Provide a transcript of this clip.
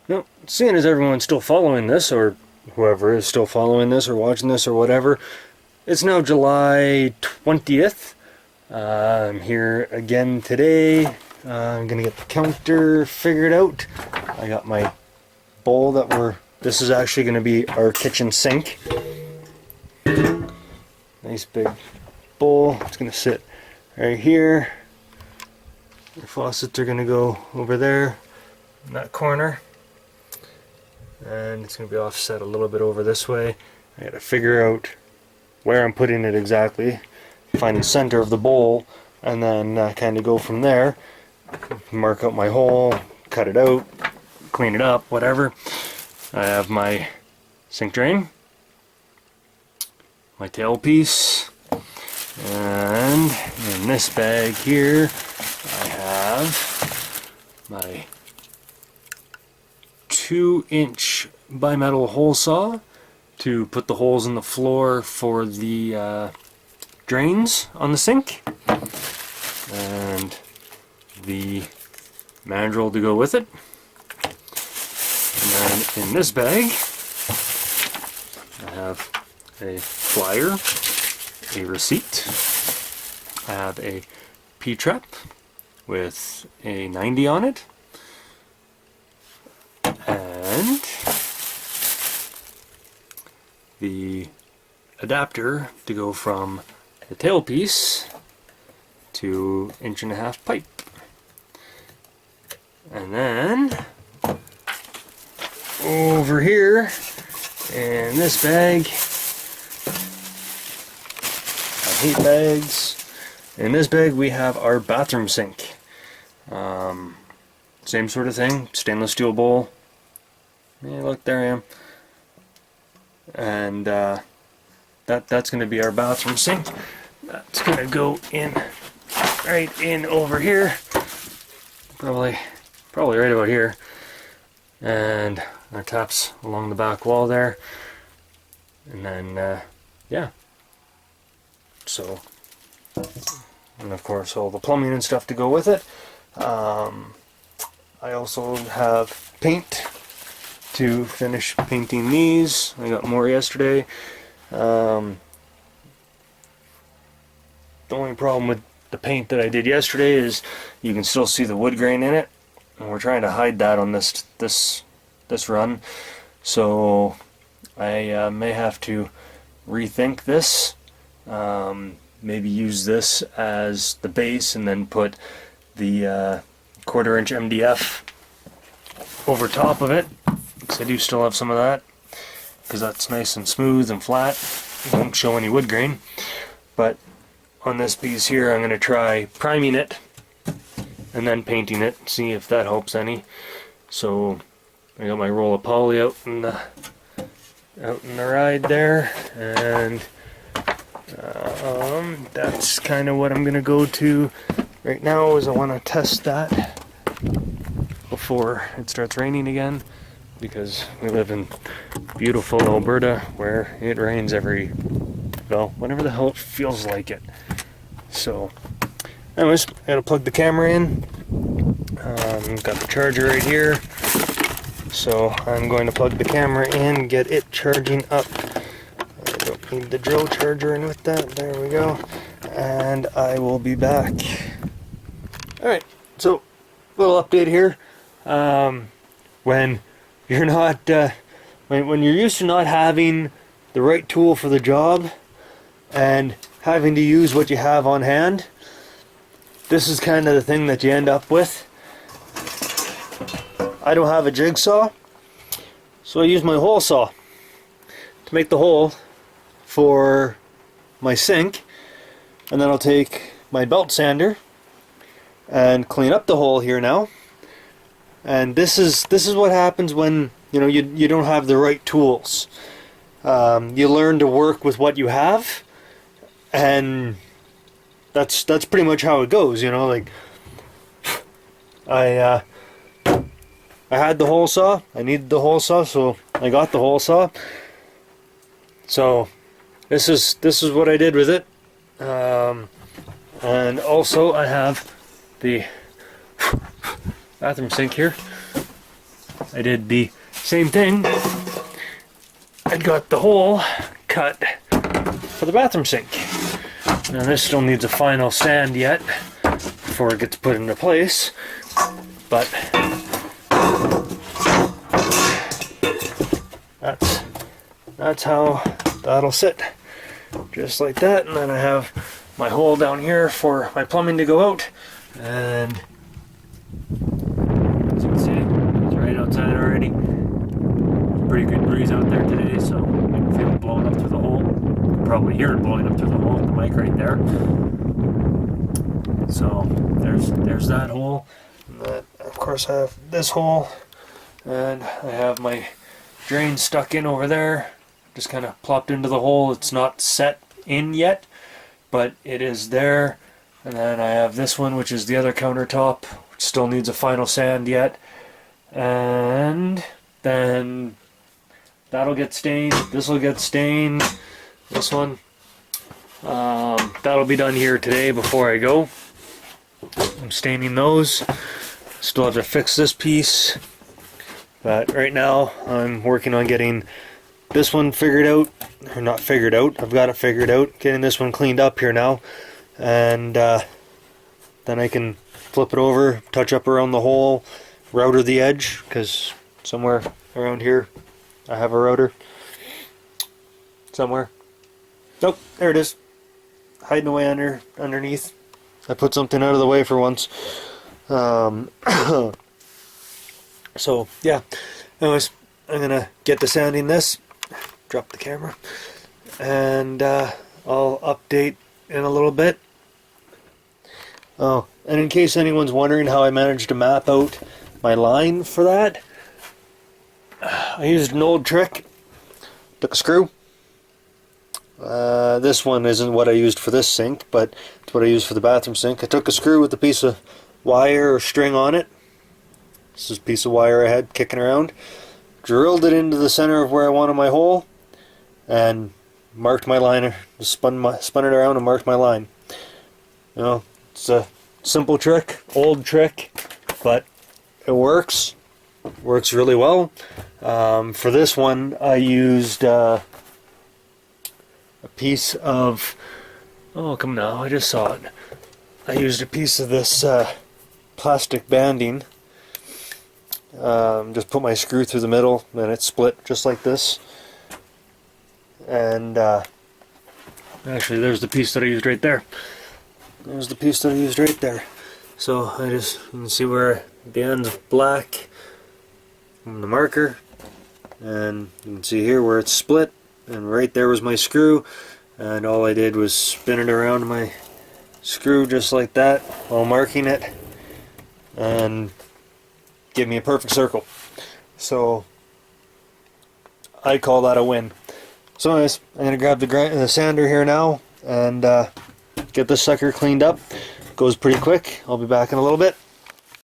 Now, seeing as everyone's still following this, or whoever is still following this or watching this or whatever, it's now July 20th. I'm here again today. I'm gonna get the counter figured out. I got my bowl this is actually gonna be our kitchen sink. Nice big bowl. It's gonna sit right here. The faucets are gonna go over there in that corner. And it's going to be offset a little bit over this way. I got to figure out where I'm putting it exactly, find the center of the bowl, and then kind of go from there. Mark out my hole, cut it out, clean it up, whatever. I have my sink drain, my tailpiece, and in this bag here I have my 2-inch bimetal hole saw to put the holes in the floor for the drains on the sink, and the mandrel to go with it. And then in this bag I have a flyer, a receipt, I have a P-trap with a 90 on it, and the adapter to go from the tailpiece to 1.5-inch pipe. And then over here in this bag, I hate bags. In this bag we have our bathroom sink. Same sort of thing, stainless steel bowl. Yeah, look, there I am. And that's going to be our bathroom sink. That's going to go in right in over here. Probably right about here. And our taps along the back wall there. And then, yeah. So, and of course all the plumbing and stuff to go with it. I also have paint to finish painting these. I got more yesterday. The only problem with the paint that I did yesterday is you can still see the wood grain in it, and we're trying to hide that on this run. So I may have to rethink this. Maybe use this as the base and then put the 1/4-inch MDF over top of it, because I do still have some of that, because that's nice and smooth and flat. It won't show any wood grain. But on this piece here I'm going to try priming it and then painting it, see if that helps any. So I got my roll of poly out in the ride there, and that's kind of what I'm going to go to right now, is I want to test that before it starts raining again, because we live in beautiful Alberta where it rains whenever the hell it feels like it. So anyways, I gotta plug the camera in. Got the charger right here, so I'm going to plug the camera in, get it charging up. I don't need the drill charger in with that. There we go. And I will be back. Alright, so little update here. When you're not when you're used to not having the right tool for the job and having to use what you have on hand, this is kind of the thing that you end up with. I don't have a jigsaw, so I use my hole saw to make the hole for my sink, and then I'll take my belt sander and clean up the hole here now. And this is what happens when you don't have the right tools. You learn to work with what you have, and that's pretty much how it goes. Like I had the hole saw, I needed the hole saw, so I got the hole saw. So this is what I did with it. And also I have the bathroom sink here. I did the same thing. I got the hole cut for the bathroom sink. Now this still needs a final sand yet before it gets put into place, but that's how that'll sit, just like that. And then I have my hole down here for my plumbing to go out, and as you can see, it's right outside already. Pretty good breeze out there today, so you can feel it blowing up through the hole. You can probably hear it blowing up through the hole, the mic right there. So there's that hole. And then, of course, I have this hole, and I have my drain stuck in over there. Just kind of plopped into the hole. It's not set in yet, but it is there. And then I have this one, which is the other countertop, which still needs a final sand yet. And then that'll get stained. This will get stained. This one. That'll be done here today before I go. I'm staining those. Still have to fix this piece. But right now I'm working on getting this one figured out. Or not figured out. I've got it figured out. Getting this one cleaned up here now. And then I can flip it over, touch up around the hole, router the edge, because somewhere around here I have a router. Somewhere. Nope, there it is. Hiding away underneath. I put something out of the way for once. So yeah. Anyways, I'm gonna get to sanding this. Drop the camera. And I'll update in a little bit. Oh, and in case anyone's wondering how I managed to map out my line for that, I used an old trick. Took a screw. This one isn't what I used for this sink, but it's what I used for the bathroom sink. I took a screw with a piece of wire or string on it. This is a piece of wire I had kicking around. Drilled it into the center of where I wanted my hole, and marked my line. Just spun it around and marked my line. You know, it's a simple trick, old trick, but it works. Works really well. For this one, I used a piece of, oh come now, I just saw it. I used a piece of this plastic banding. Just put my screw through the middle, and it split just like this. And actually, there's the piece that I used right there. There's the piece that I used right there. So you can see where the end's black from the marker, and you can see here where it's split, and right there was my screw, and all I did was spin it around my screw just like that while marking it, and give me a perfect circle. So I call that a win. So anyways, I'm going to grab the sander here now and get this sucker cleaned up. Goes pretty quick. I'll be back in a little bit.